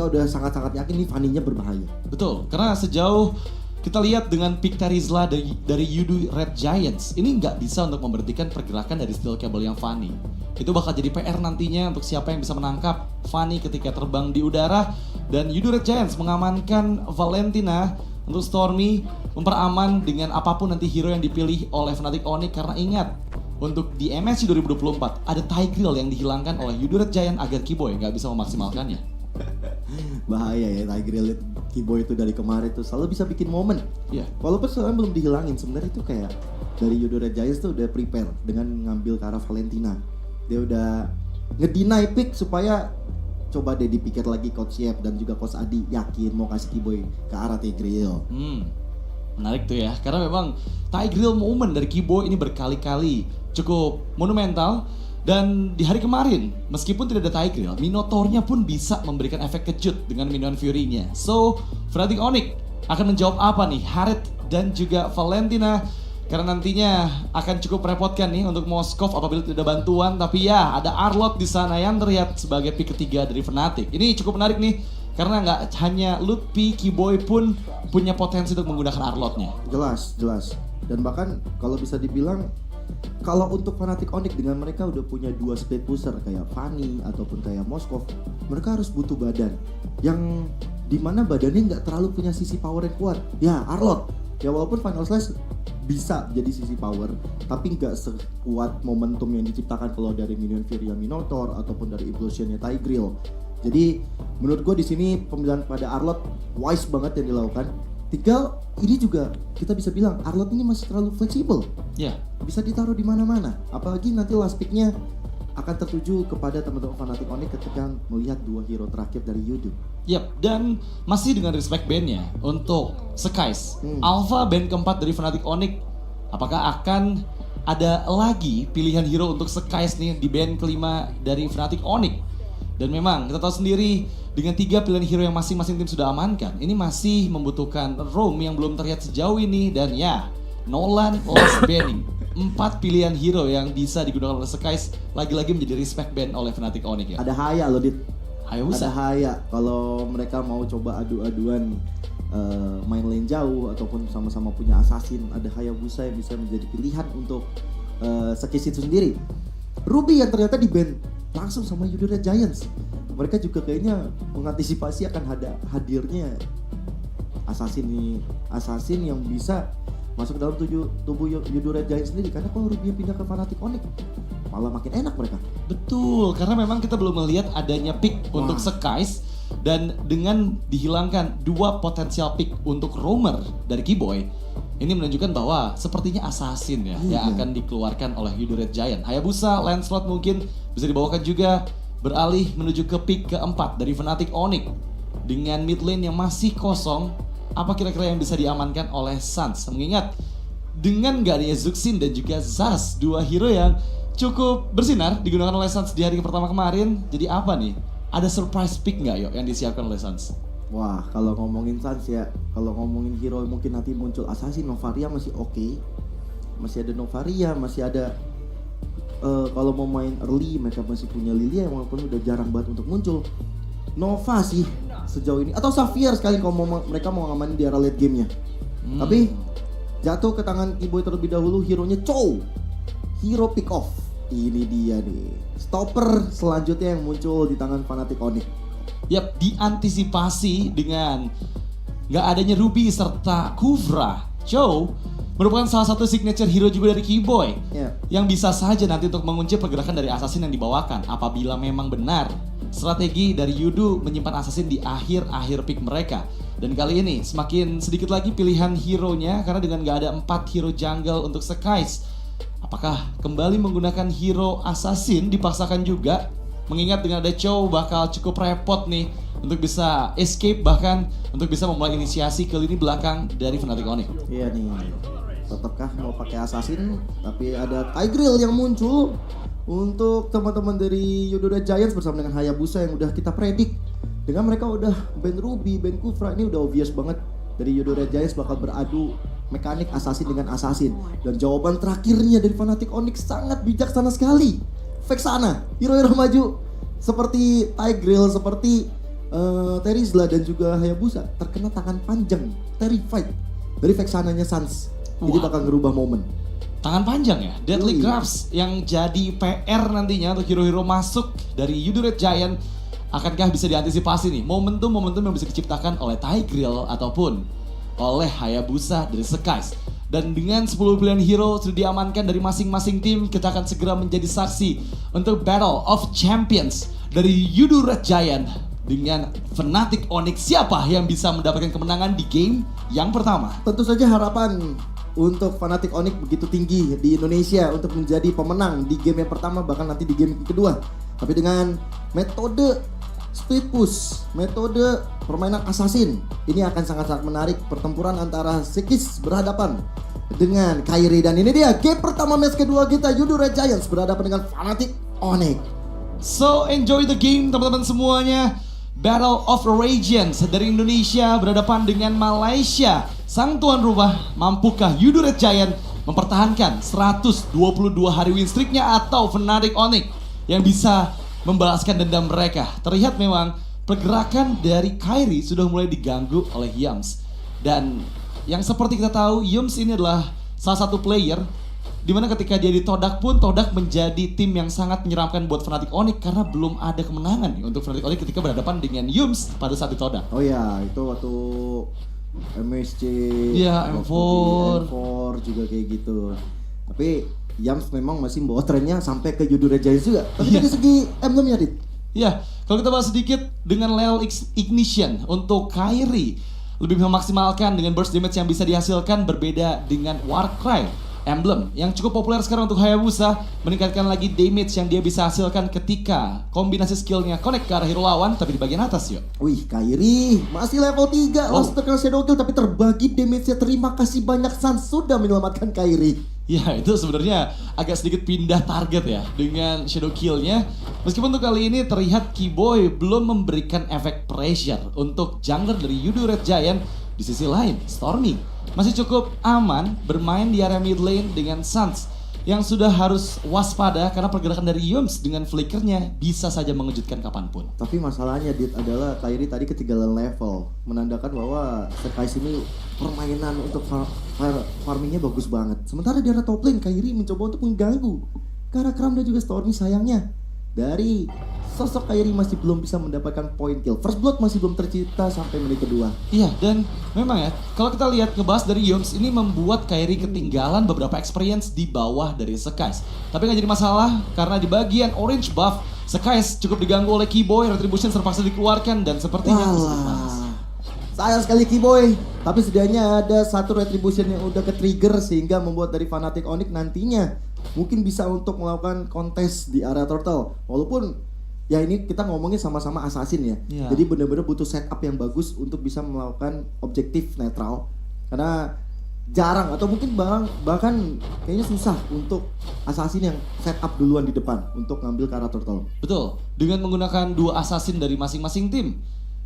mereka udah sangat-sangat yakin nih Fanny-nya berbahaya. Betul, karena sejauh kita lihat dengan pick Terizla dari Yudu Red Giants, ini nggak bisa untuk memberhentikan pergerakan dari Steel Cable yang Fanny. Itu bakal jadi PR nantinya untuk siapa yang bisa menangkap Fanny ketika terbang di udara. Dan Yudu Red Giants mengamankan Valentina untuk Stormy, memperaman dengan apapun nanti hero yang dipilih oleh Fnatic Onyx. Karena ingat, untuk di MSC 2024 ada Tigreal yang dihilangkan oleh Yudu Red Giant agar Kiboy nggak bisa memaksimalkannya. Bahaya ya Tigreal Kiboy itu dari kemarin tuh selalu bisa bikin momen. Iya. Walaupun sekarang belum dihilangin, sebenarnya itu kayak dari Yudu Red Giants tuh udah prepare dengan ngambil ke arah Valentina. Dia udah ngedeny pick supaya coba deh dipikir lagi Coach Yep dan juga Coach Adi yakin mau kasih Kiboy ke arah Tigreal. Menarik tuh ya, karena memang Tigreal moment dari Kiboy ini berkali-kali cukup monumental. Dan di hari kemarin, meskipun tidak ada Tigreal, Minotaurnya pun bisa memberikan efek kejut dengan Minion Fury-nya. So, Fnatic Onyx akan menjawab apa nih Harith dan juga Valentina? Karena nantinya akan cukup merepotkan nih untuk Moskov apabila tidak ada bantuan. Tapi ya, ada Arlott di sana yang terlihat sebagai pick ketiga dari Fnatic. Ini cukup menarik nih, karena nggak hanya Lutfi, Kiboy pun punya potensi untuk menggunakan Arlott-nya. Jelas. Dan bahkan kalau bisa dibilang, kalau untuk Fnatic Onyx dengan mereka udah punya dua speed pusher kayak Fanny ataupun kayak Moskov, mereka harus butuh badan yang dimana badannya nggak terlalu punya sisi power yang kuat. Ya Arlott, ya walaupun Final Slash bisa jadi sisi power, tapi nggak sekuat momentum yang diciptakan kalau dari Minion Fury Minotaur ataupun dari Implosion-nya Tigreal. Jadi menurut gue di sini pemilihan pada Arlott wise banget yang dilakukan. Tinggal ini juga kita bisa bilang Arlott ini masih terlalu fleksibel. Ya. Bisa ditaruh di mana-mana. Apalagi nanti last pick-nya akan tertuju kepada teman-teman Fnatic Onyx ketika melihat dua hero terakhir dari Yudu. Yap, dan masih dengan respect band-nya untuk Skies. Alpha band keempat dari Fnatic Onyx. Apakah akan ada lagi pilihan hero untuk Skies nih di band kelima dari Fnatic Onyx? Dan memang kita tahu sendiri dengan 3 pilihan hero yang masing-masing tim sudah amankan, ini masih membutuhkan roam yang belum terlihat sejauh ini. Dan ya, Nolan last banning. 4 pilihan hero yang bisa digunakan oleh Skies lagi-lagi menjadi respect ban oleh Fnatic Onyx ya. Ada Haya loh Dit. Hayabusa. Ada Haya kalau mereka mau coba adu-aduan main lane jauh ataupun sama-sama punya assassin, ada Hayabusa yang bisa menjadi pilihan untuk Skies itu sendiri. Ruby yang ternyata di ban langsung sama Yudu Red Giants. Mereka juga kayaknya mengantisipasi akan hadirnya assassin yang bisa masuk ke dalam tubuh Yudu Red Giants sendiri. Karena kalau Ruby pindah ke Fnatic Onyx malah makin enak mereka. Betul, karena memang kita belum melihat adanya pick untuk Skies. Dan dengan dihilangkan 2 potensial pick untuk roamer dari Kiboy, ini menunjukkan bahwa sepertinya assassin ya yang akan dikeluarkan oleh Yudu Red Giant. Hayabusa, Lancelot mungkin bisa dibawakan juga beralih menuju ke pick keempat dari Fnatic Onyx. Dengan mid lane yang masih kosong, apa kira-kira yang bisa diamankan oleh Suns? Mengingat dengan gak adanya Zuxin dan juga Zas, 2 hero yang cukup bersinar digunakan oleh Suns di hari pertama kemarin. Jadi apa nih? Ada surprise pick nggak yuk yang disiapkan oleh Suns? Wah, kalau ngomongin Suns ya, kalau ngomongin hero mungkin nanti muncul Assassin, Novaria masih oke. Masih ada Novaria, masih ada kalau mau main early mereka masih punya Lilia yang walaupun udah jarang banget untuk muncul. Nova sih sejauh ini, atau Xavier sekali kalau mereka mau ngamanin di era late game-nya. Tapi jatuh ke tangan Kiboy terlebih dahulu hero-nya Chow. Hero pick off. Ini dia nih, stopper selanjutnya yang muncul di tangan Fnatic Onyx. Yap, diantisipasi dengan nggak adanya Ruby serta Kuvra. Chow merupakan salah satu signature hero juga dari Kiboy yang bisa saja nanti untuk mengunci pergerakan dari assassin yang dibawakan apabila memang benar strategi dari Yudu menyimpan assassin di akhir-akhir pick mereka. Dan kali ini semakin sedikit lagi pilihan hero-nya karena dengan nggak ada 4 hero jungle untuk Skies. Apakah kembali menggunakan hero assassin dipaksakan juga? Mengingat dengan ada Chow bakal cukup repot nih untuk bisa escape, bahkan untuk bisa memulai inisiasi ke lini belakang dari Fnatic Onyx. Iya nih, tetapkah mau pakai assassin? Tapi ada Tigreal yang muncul untuk teman-teman dari Yudu Red Giants bersama dengan Hayabusa yang udah kita predik. Dengan mereka udah ban Ruby, ban Kuvra, ini udah obvious banget dari Yudu Red Giants bakal beradu mekanik assassin dengan assassin. Dan jawaban terakhirnya dari Fnatic Onyx sangat bijaksana sekali. Vexana, hero-hero maju seperti Tigreal, seperti Terizla dan juga Hayabusa terkena tangan panjang, terrified dari Vexananya Suns. Ini bakal ngerubah momen. Tangan panjang ya, Deadly Grabs yang jadi PR nantinya untuk hero-hero masuk dari Yudu Red Giant. Akankah bisa diantisipasi nih momentum-momentum yang bisa diciptakan oleh Tigreal ataupun oleh Hayabusa dari Skies. Dan dengan 10 pilihan hero sudah diamankan dari masing-masing tim, kita akan segera menjadi saksi untuk Battle of Champions dari Yudu Red Giant dengan Fnatic Onyx. Siapa yang bisa mendapatkan kemenangan di game yang pertama? Tentu saja harapan untuk Fnatic Onyx begitu tinggi di Indonesia untuk menjadi pemenang di game yang pertama, bahkan nanti di game kedua. Tapi dengan metode split push, metode permainan assassin, ini akan sangat-sangat menarik pertempuran antara Sekis berhadapan dengan Kairi. Dan ini dia game pertama match kedua kita, Yudu Red Giants berhadapan dengan Fnatic Onyx. So enjoy the game teman-teman semuanya. Battle of Regions dari Indonesia berhadapan dengan Malaysia. Sang tuan rumah, mampukah Yudu Red Giant mempertahankan 122 hari win streaknya atau Fnatic Onyx yang bisa membalaskan dendam mereka? Terlihat memang pergerakan dari Kairi sudah mulai diganggu oleh Yums. Dan yang seperti kita tahu, Yums ini adalah salah satu player dimana ketika dia ditodak pun, Todak menjadi tim yang sangat menyeramkan buat Fnatic Onyx karena belum ada kemenangan nih untuk Fnatic Onyx ketika berhadapan dengan Yums pada saat ditodak. Oh ya, itu waktu MSC, ya M4 juga kayak gitu. Tapi Yams memang masih bawa trennya sampai ke Yudu Red Giants juga. Tapi dari segi emblem ya, Dit. Ya, kalau kita bahas sedikit dengan Lethal Ignition untuk Kairi lebih memaksimalkan dengan burst damage yang bisa dihasilkan, berbeda dengan Warcry emblem yang cukup populer sekarang untuk Hayabusa, meningkatkan lagi damage yang dia bisa hasilkan ketika kombinasi skillnya connect ke arah hero lawan, tapi di bagian atas yuk. Wih, Kairi masih level 3, langsung terkena Shadow Kill tapi terbagi damage-nya. Terima kasih banyak, Sans sudah menyelamatkan Kairi. Ya, itu sebenarnya agak sedikit pindah target ya dengan Shadow Kill-nya. Meskipun untuk kali ini terlihat Keyboy belum memberikan efek pressure untuk jungler dari Yudu Red Giant. Di sisi lain, Stormy masih cukup aman bermain di area mid lane dengan Suns yang sudah harus waspada karena pergerakan dari Yums dengan flickernya bisa saja mengejutkan kapanpun. Tapi masalahnya, Dit, adalah Kairi tadi ketinggalan level, menandakan bahwa Skies ini permainan untuk farmingnya bagus banget. Sementara di area top lane, Kairi mencoba untuk mengganggu Karakram dan juga Stormy. Sayangnya dari sosok Kairi masih belum bisa mendapatkan point kill. First blood masih belum tercipta sampai menit kedua. Iya, dan memang ya, kalau kita lihat ngebahas dari Yums ini membuat Kairi ketinggalan beberapa experience di bawah dari Skies. Tapi nggak jadi masalah karena di bagian orange buff, Skies cukup diganggu oleh Keyboy, Retribution terpaksa dikeluarkan dan sepertinya sayang sekali Keyboy. Tapi setidaknya ada satu Retribution yang udah ke-trigger sehingga membuat dari Fnatic Onyx nantinya mungkin bisa untuk melakukan kontes di area turtle. Walaupun ya ini kita ngomongin sama-sama assassin ya. Jadi benar-benar butuh setup yang bagus untuk bisa melakukan objektif netral. Karena jarang atau mungkin bahkan kayaknya susah untuk assassin yang setup duluan di depan untuk ngambil ke arah turtle. Betul, dengan menggunakan dua assassin dari masing-masing tim.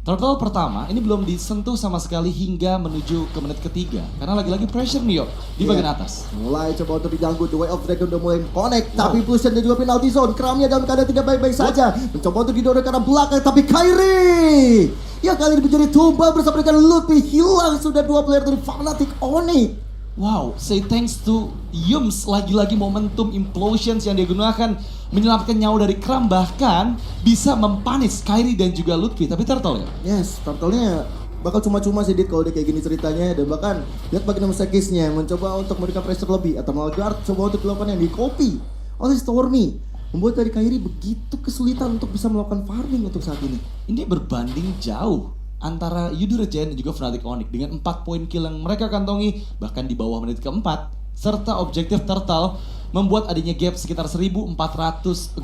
Turtle pertama ini belum disentuh sama sekali hingga menuju ke menit ketiga karena lagi-lagi pressure nih di bagian atas. Mulai coba untuk diganggu, The Way of Dragon udah mulai connect, tapi Fusion dan juga penalty zone. Kramnya dalam keadaan tidak baik-baik saja, mencoba untuk didorong ke arah belakang, tapi Kairi ya kali ini menjadi tumbal bersama dengan Lutfi. Hilang sudah dua player dari Fnatic Onyx. Wow, say thanks to Yums, lagi-lagi momentum implosions yang dia gunakan menyelamatkan nyawa dari Kram, bahkan bisa mempanis Kairi dan juga Lutfi. Tapi Turtle ya? Yes, Turtle-nya bakal cuma-cuma sih, Dit, kalau dia kayak gini ceritanya. Dan bahkan lihat bagaimana Sekisnya mencoba untuk memberikan pressure lebih atau malah guard coba untuk dilakukan yang di copy oleh Stormy, membuat dari Kairi begitu kesulitan untuk bisa melakukan farming untuk saat ini. Ini berbanding jauh antara Yudu Red Giant dan juga Fnatic Onyx dengan 4 poin kill yang mereka kantongi bahkan di bawah menit keempat, serta objektif Turtle membuat adanya gap sekitar 1.400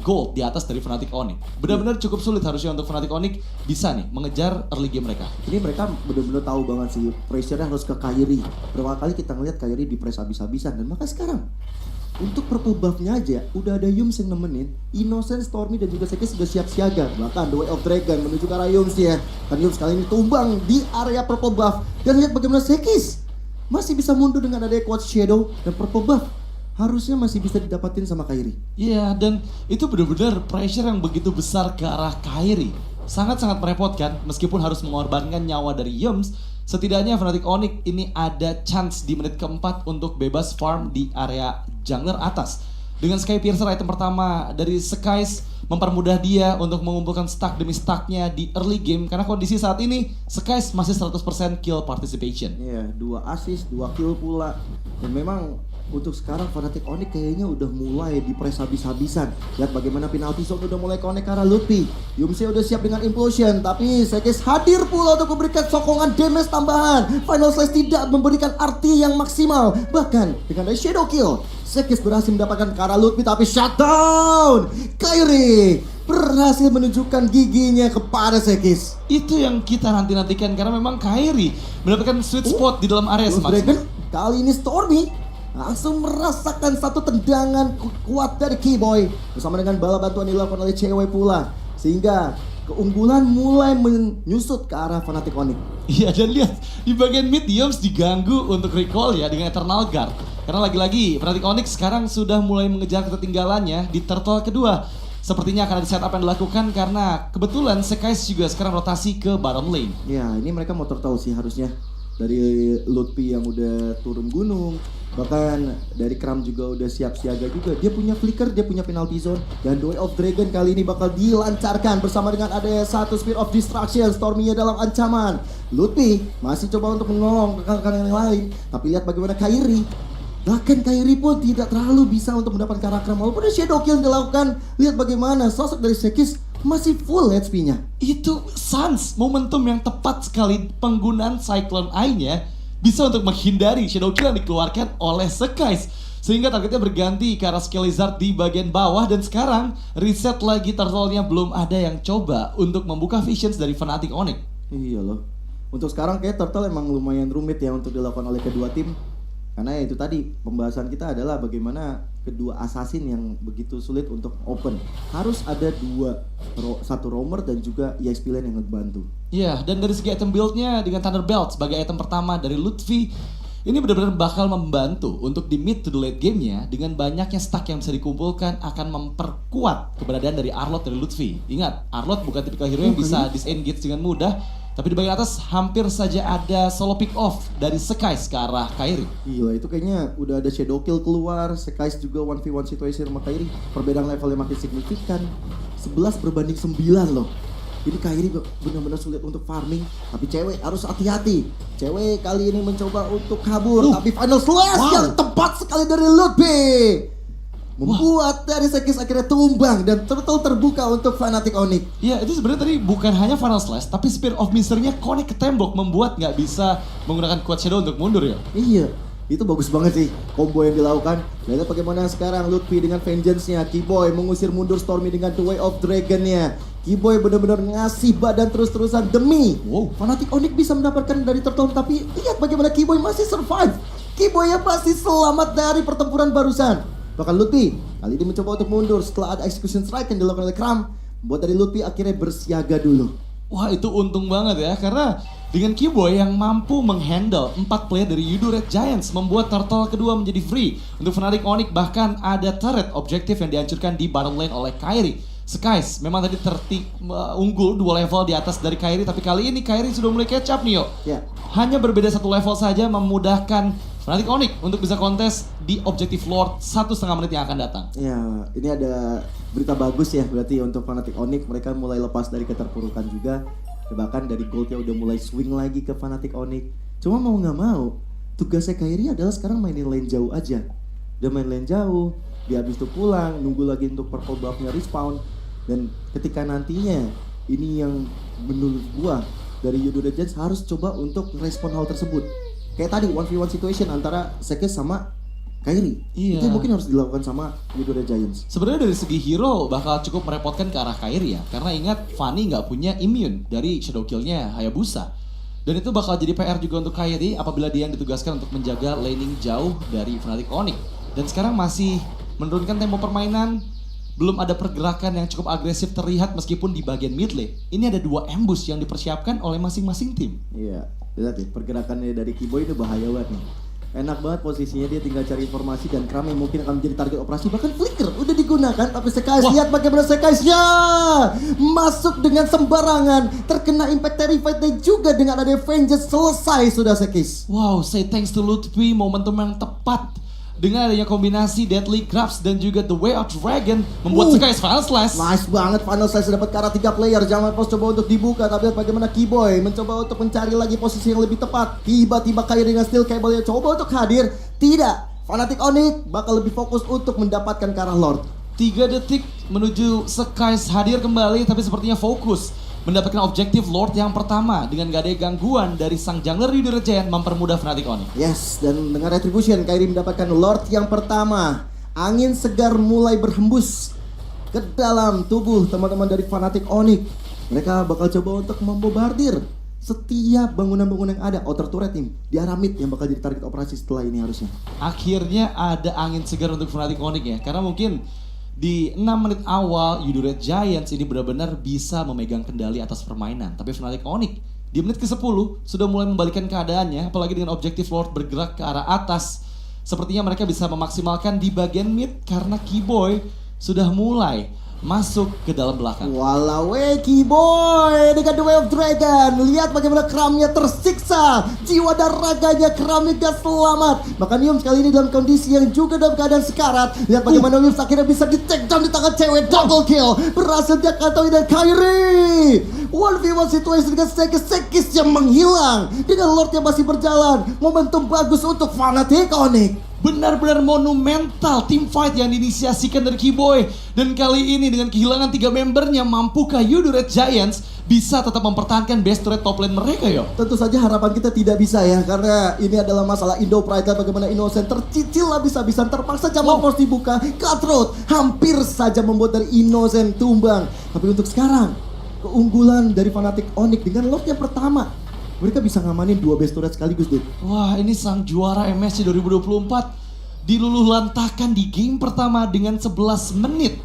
gold di atas dari Fnatic Onyx. Benar-benar cukup sulit harusnya untuk Fnatic Onyx bisa nih mengejar early game mereka. Ini mereka benar-benar tahu banget sih pressure-nya harus ke Kairi. Berapa kali kita ngeliat Kairi di press habis-habisan, dan maka sekarang untuk purple buff-nya aja udah ada Yums yang nemenin. Innocent, Stormy dan juga Sekis sudah siap siaga. Bahkan The Way of Dragon menuju ke arah Yums ya. Dan Yums kali ini tumbang di area purple buff. Dan lihat bagaimana Sekis masih bisa mundur dengan adanya Quad Shadow dan purple buff. Harusnya masih bisa didapatin sama Kairi. Iya, dan itu benar-benar pressure yang begitu besar ke arah Kairi. sangat-sangat merepotkan meskipun harus mengorbankan nyawa dari Yums. Setidaknya Fnatic Onyx ini ada chance di menit keempat untuk bebas farm di area jungler atas. Dengan Skypiercer item pertama dari Skies mempermudah dia untuk mengumpulkan stack demi stacknya di early game. Karena kondisi saat ini Skies masih 100% kill participation. Iya, 2 assist, 2 kill pula. Dan memang untuk sekarang Fnatic Onyx kayaknya udah mulai dipres habis-habisan. Lihat bagaimana penalty zone udah mulai connect ke arah Lutfi. Yumse udah siap dengan implosion, tapi Sekes hadir pula untuk memberikan sokongan damage tambahan. Final Slice tidak memberikan arti yang maksimal. Bahkan dengan ada Shadow Kill, Sekes berhasil mendapatkan ke arah Lutfi, tapi shutdown. Kairi berhasil menunjukkan giginya kepada Sekes. Itu yang kita nanti-nantikan karena memang Kairi mendapatkan sweet spot di dalam area Dragon, semaksimal. kali ini Stormy langsung merasakan satu tendangan kuat dari Keyboy bersama dengan bala bantuan dilakukan oleh cewek pula, sehingga keunggulan mulai menyusut ke arah Fnatic Onyx. Iya, dan lihat di bagian mid Yums diganggu untuk recall ya dengan Eternal Guard. Karena lagi-lagi Fnatic Onyx sekarang sudah mulai mengejar ketertinggalannya di turtle kedua. Sepertinya akan ada setup yang dilakukan karena kebetulan Skies juga sekarang rotasi ke bottom lane. Ya, ini mereka mau turtle sih harusnya. Dari Lutfi yang udah turun gunung, bahkan dari Kram juga udah siap siaga juga. Dia punya flicker, dia punya penalty zone, dan The Way of Dragon kali ini bakal dilancarkan bersama dengan ada satu Spear of Destruction. Stormy-nya dalam ancaman. Lutfi masih coba untuk menolong rekan-rekan yang lain, tapi lihat bagaimana Kairi. Bahkan Kairi pun tidak terlalu bisa untuk mendapatkan karakter walaupun ada shadow kill yang dilakukan. Lihat bagaimana sosok dari Sekis masih full HP-nya. Itu Sans, momentum yang tepat sekali penggunaan Cyclone Eye-nya bisa untuk menghindari shadow kill yang dikeluarkan oleh Skies. Sehingga targetnya berganti ke arah Skill Lizard di bagian bawah dan sekarang reset lagi turtle-nya belum ada yang coba untuk membuka visions dari Fnatic Onyx. Iya loh. Untuk sekarang kayak turtle emang lumayan rumit ya untuk dilakukan oleh kedua tim. Karena itu tadi pembahasan kita adalah bagaimana kedua assassin yang begitu sulit untuk open. Harus ada satu roamer dan juga EXP lane yang ngebantu. Iya, dan dari segi item build-nya dengan Thunderbelt sebagai item pertama dari Lutfi, ini benar-benar bakal membantu untuk di mid to the late game-nya dengan banyaknya stack yang bisa dikumpulkan akan memperkuat keberadaan dari Arlott dari Lutfi. Ingat, Arlott bukan tipikal hero yang bisa disengage dengan mudah, tapi di bagian atas hampir saja ada solo pick off dari Skies ke arah Kairi. Gila, itu kayaknya udah ada shadow kill keluar. Skies juga 1v1 situasi sama Kairi. Perbedaan levelnya makin signifikan. 11 berbanding 9 loh. Ini Kairi benar-benar sulit untuk farming. Tapi cewek harus hati-hati. Cewek kali ini mencoba untuk kabur. Tapi final slash yang tepat sekali dari Lutfi membuat dari Sekis akhirnya tumbang dan turtle terbuka untuk Fnatic Onyx. Iya, itu sebenarnya tadi bukan hanya final slash, tapi Spear of Mister-nya connect ke tembok membuat nggak bisa menggunakan Quad Shadow untuk mundur ya. Iya, itu bagus banget sih combo yang dilakukan. Lihat bagaimana sekarang Lutfi dengan vengeance-nya. Keyboy mengusir mundur Stormy dengan The Way of Dragon-nya. Keyboy benar-benar ngasih badan terus-terusan demi Fnatic Onyx bisa mendapatkan dari turtle, tapi lihat bagaimana Keyboy masih survive. Keyboy yang masih selamat dari pertempuran barusan. Bahkan Lutfi kali ini mencoba untuk mundur setelah ada execution strike yang dilakukan oleh Kram. Buat dari Lutfi akhirnya bersiaga dulu. Wah, itu untung banget ya, karena dengan Keyboy yang mampu menghandle 4 player dari Yudo Red Giants membuat turtle kedua menjadi free untuk Fnatic Onyx. Bahkan ada turret objektif yang dihancurkan di bottom lane oleh Kairi. Skies memang tadi unggul 2 level di atas dari Kairi, tapi kali ini Kairi sudah mulai catch up nih yo. Hanya berbeda 1 level saja memudahkan Fnatic Onyx untuk bisa kontes di Objective Lord 1,5 menit yang akan datang. Ya, ini ada berita bagus ya berarti untuk Fnatic Onyx. Mereka mulai lepas dari keterpurukan juga. Bahkan dari goldnya udah mulai swing lagi ke Fnatic Onyx. Cuma mau nggak mau, tugasnya Kairi adalah sekarang mainin lane jauh aja. Dia main lane jauh, dia habis itu pulang, nunggu lagi untuk purple buff-nya respawn. Dan ketika nantinya, ini yang menurut gua dari Yudo Legends harus coba untuk respon hal tersebut. Kayak tadi 1v1 situation antara Sekes sama Kairi. Iya. Itu mungkin harus dilakukan sama Yudo Red Giants. Sebenarnya dari segi hero bakal cukup merepotkan ke arah Kairi ya, karena ingat Fanny nggak punya immune dari shadow kill-nya Hayabusa. Dan itu bakal jadi PR juga untuk Kairi apabila dia yang ditugaskan untuk menjaga laning jauh dari Fnatic Onyx. Dan sekarang masih menurunkan tempo permainan, belum ada pergerakan yang cukup agresif terlihat meskipun di bagian mid lane. Ini ada 2 ambush yang dipersiapkan oleh masing-masing tim. Iya, lihat ya pergerakannya dari Keyboy itu bahaya banget nih. Enak banget posisinya, dia tinggal cari informasi dan Kram yang mungkin akan menjadi target operasi. Bahkan flicker udah digunakan, tapi Sekais lihat bagaimana Sekaisnya masuk dengan sembarangan, terkena impact terrified dan juga dengan ada Vengeance selesai sudah Sekis. Wow, say thanks to Lutfi, momentum yang tepat. Dengan adanya kombinasi Deadly Grabs dan juga The Way of Dragon membuat Sekais Final Slash. Nice banget, Final Slash dapat ke arah 3 player. Jangan pos coba untuk dibuka, tapi lihat bagaimana Keyboy mencoba untuk mencari lagi posisi yang lebih tepat. Tiba-tiba Kairi dengan Steel Cable yang coba untuk hadir. Tidak, Fnatic Onyx bakal lebih fokus untuk mendapatkan ke arah Lord. 3 detik menuju Sekais hadir kembali, tapi sepertinya fokus mendapatkan objektif Lord yang pertama dengan gak ada gangguan dari sang jungler Yudhira Giant mempermudah Fnatic Onyx. Yes, dan dengan Retribution Kairi mendapatkan Lord yang pertama. Angin segar mulai berhembus ke dalam tubuh teman-teman dari Fnatic Onyx. Mereka bakal coba untuk membombardir setiap bangunan-bangunan yang ada. Outer turret tim di arah mid yang bakal jadi target operasi setelah ini harusnya. Akhirnya ada angin segar untuk Fnatic Onyx ya, karena mungkin di 6 menit awal Yudhira Giants ini benar-benar bisa memegang kendali atas permainan. Tapi Fnatic Onyx di menit ke-10 sudah mulai membalikan keadaannya, apalagi dengan objektif Lord bergerak ke arah atas. Sepertinya mereka bisa memaksimalkan di bagian mid karena Keyboy sudah mulai masuk ke dalam belakang. Walau Keyboy dengan The Way of Dragon. Lihat bagaimana Kramnya tersiksa. Jiwa dan raganya Kramnya gak selamat. Bahkan Yums kali ini dalam kondisi yang juga dalam keadaan sekarat. Lihat bagaimana Yums akhirnya bisa di take down di tangan cewek. Double kill. Berhasil dia kantoi dan Kairi. 1v1 situation dengan Sekis yang menghilang. Dengan Lord yang masih berjalan. Momentum bagus untuk Fnatic Onyx. Benar-benar monumental team fight yang diinisiasikan dari Keyboy. Dan kali ini dengan kehilangan 3 membernya, mampukah Yudhira Giants bisa tetap mempertahankan best turret top lane mereka yo? Tentu saja harapan kita tidak bisa ya, karena ini adalah masalah Indo Pride. Bagaimana Innocent tercicil habis-habisan, terpaksa Jamal Force dibuka. Cutthroat hampir saja membuat dari Innocent tumbang. Tapi untuk sekarang, keunggulan dari Fnatic Onyx dengan Lord yang pertama, mereka bisa ngamanin 2 best turret sekaligus, Dit. Wah, ini sang juara MSC 2024 diluluhlantahkan di game pertama dengan 11 menit.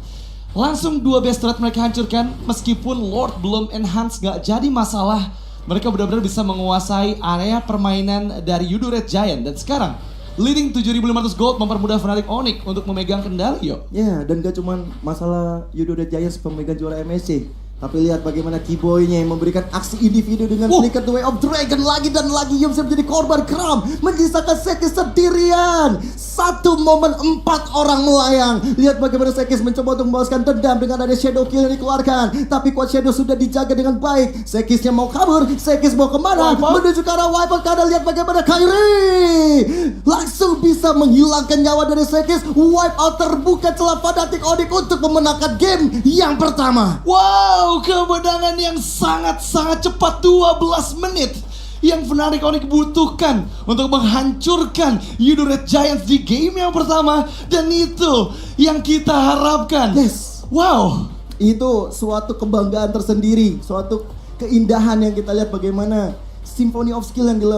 Langsung 2 best turret mereka hancurkan. Meskipun Lord belum enhance, gak jadi masalah. Mereka benar-benar bisa menguasai area permainan dari Yudhira Giant. Dan sekarang leading 7.500 gold mempermudah Fnatic Onyx untuk memegang kendali yo. Ya, dan gak cuman masalah Yudhira Giants pemegang juara MSC. Tapi lihat bagaimana Keyboy-nya yang memberikan aksi individu dengan flicker The Way of Dragon lagi dan lagi. Yums menjadi korban. Kram menyisakan Sekis sendirian. Satu momen 4 orang melayang. Lihat bagaimana Sekis mencoba untuk membalaskan dendam dengan ada Shadow Kill yang dikeluarkan. Tapi Quad Shadow sudah dijaga dengan baik. Sekisnya mau kabur. Sekis mau kemana? Menuju ke arah Wipeout. Karena lihat bagaimana Kairi langsung bisa menghilangkan nyawa dari Sekis. Wipeout terbuka celah Fnatic Onyx untuk memenangkan game yang pertama. Wow, kemenangan yang sangat-sangat cepat 12 menit yang Fnatic Onyx butuhkan untuk menghancurkan Yudhira Giants di game yang pertama. Dan itu yang kita harapkan. Yes. Wow, itu suatu kebanggaan tersendiri, suatu keindahan yang kita lihat bagaimana Symphony of Skill yang dilakukan